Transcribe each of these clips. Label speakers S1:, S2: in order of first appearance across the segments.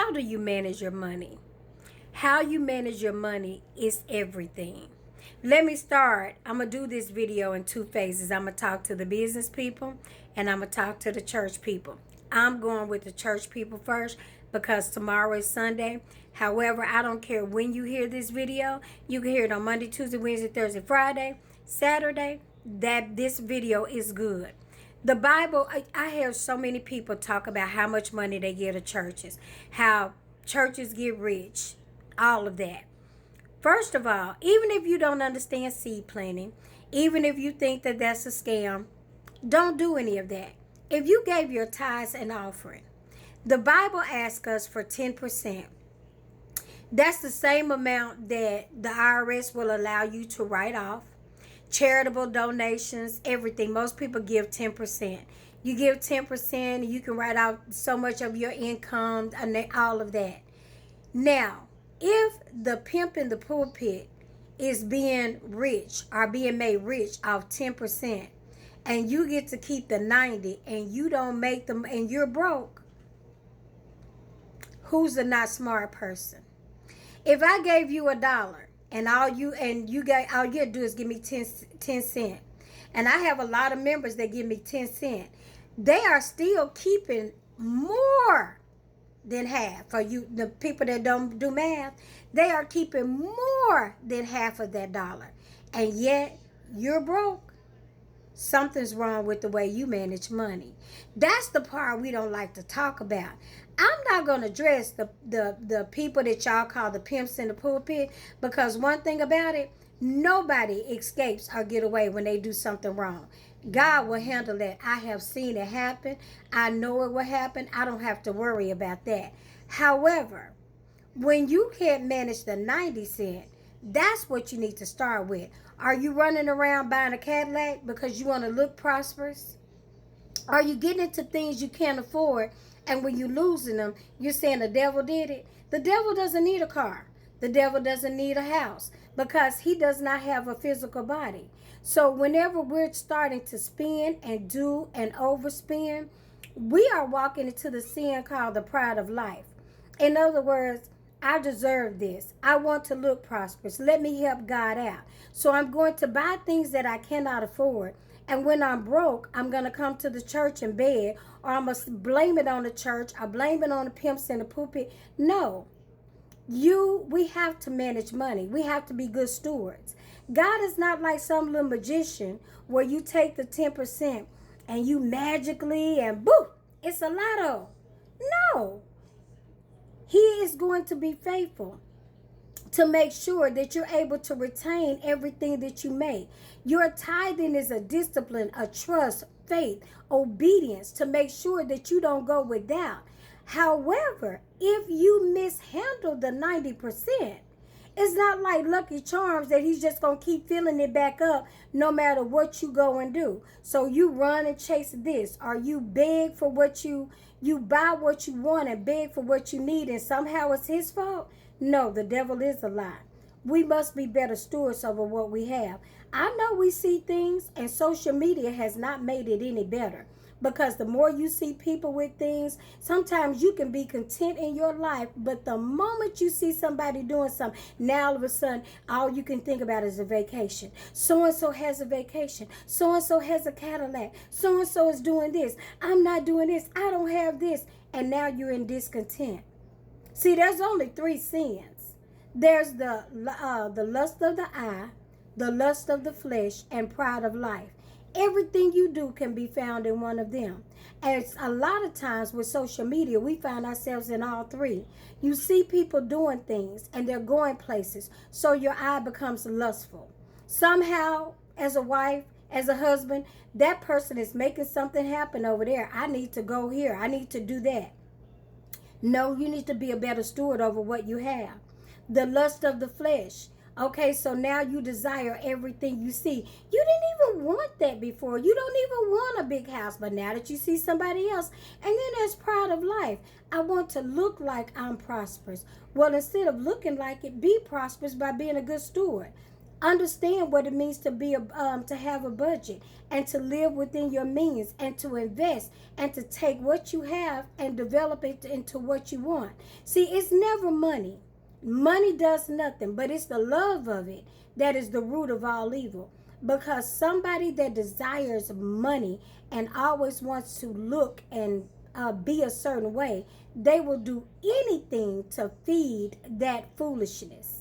S1: How do you manage your money? How you manage your money is everything. Let me start. I'm going to do this video in two phases. I'm going to talk to the business people and I'm going to talk to the church people. I'm going with the church people first because tomorrow is Sunday. However, I don't care when you hear this video. You can hear it on Monday, Tuesday, Wednesday, Thursday, Friday, Saturday. That this video is good. The Bible, I hear so many people talk about how much money they give to churches, how churches get rich, all of that. First of all, even if you don't understand seed planting, even if you think that that's a scam, don't do any of that. If you gave your tithes and offering, the Bible asks us for 10%. That's the same amount that the IRS will allow you to write off. Charitable donations, everything. Most people give 10%. You give 10%, you can write out so much of your income and all of that. Now, if the pimp in the pulpit is being rich or being made rich off 10% and you get to keep the 90 and you don't make them and you're broke, who's the not smart person? If I gave you $1 and all you do is give me 10 cents, and I have a lot of members that give me 10 cents, they are still keeping more than half. For you, the people that don't do math, they are keeping more than half of that dollar, and yet you're broke. Something's wrong with the way you manage money. That's the part we don't like to talk about. I'm not going to address the people that y'all call the pimps in the pulpit, because one thing about it, nobody escapes or get away when they do something wrong. God will handle that. I have seen it happen. I know it will happen. I don't have to worry about that. However, when you can't manage the 90 cent, that's what you need to start with. Are you running around buying a Cadillac because you want to look prosperous? Are you getting into things you can't afford, and when you're losing them, you're saying the devil did it? The devil doesn't need a car. The devil doesn't need a house because he does not have a physical body. So whenever we're starting to spend and do and overspend, we are walking into the sin called the pride of life. In other words, I deserve this. I want to look prosperous. Let me help God out. So I'm going to buy things that I cannot afford. And when I'm broke, I'm going to come to the church and beg, or I must blame it on the church. I blame it on the pimps in the pulpit. No. We have to manage money. We have to be good stewards. God is not like some little magician where you take the 10% and you magically and boom, it's a lotto. No. He is going to be faithful to make sure that you're able to retain everything that you make. Your tithing is a discipline, a trust, faith, obedience to make sure that you don't go without. However, if you mishandle the 90%, it's not like Lucky Charms that he's just going to keep filling it back up no matter what you go and do. So you run and chase this, or you beg for what you buy what you want and beg for what you need, and somehow it's his fault. No, the devil is a lie. We must be better stewards over what we have. I know we see things, and social media has not made it any better. Because the more you see people with things, sometimes you can be content in your life, but the moment you see somebody doing something, now all of a sudden, all you can think about is a vacation. So-and-so has a vacation. So-and-so has a Cadillac. So-and-so is doing this. I'm not doing this. I don't have this. And now you're in discontent. See, there's only 3 sins. There's the lust of the eye, the lust of the flesh, and pride of life. Everything you do can be found in one of them. And a lot of times with social media, we find ourselves in all 3. You see people doing things and they're going places, so your eye becomes lustful. Somehow, as a wife, as a husband, that person is making something happen over there. I need to go here. I need to do that. No, you need to be a better steward over what you have. The lust of the flesh. Okay, so now you desire everything you see. You didn't even want that before. You don't even want a big house, but now that you see somebody else, and then there's pride of life. I want to look like I'm prosperous. Well, instead of looking like it, be prosperous by being a good steward. Understand what it means to be to have a budget and to live within your means and to invest and to take what you have and develop it into what you want. See, it's never money. Money does nothing, but it's the love of it that is the root of all evil. Because somebody that desires money and always wants to look and be a certain way, they will do anything to feed that foolishness.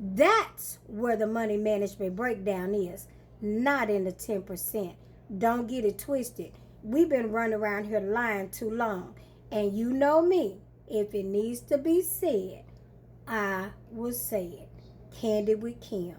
S1: That's where the money management breakdown is, not in the 10%. Don't get it twisted. We've been running around here lying too long. And you know me, if it needs to be said, I will say it. Candid with Kim.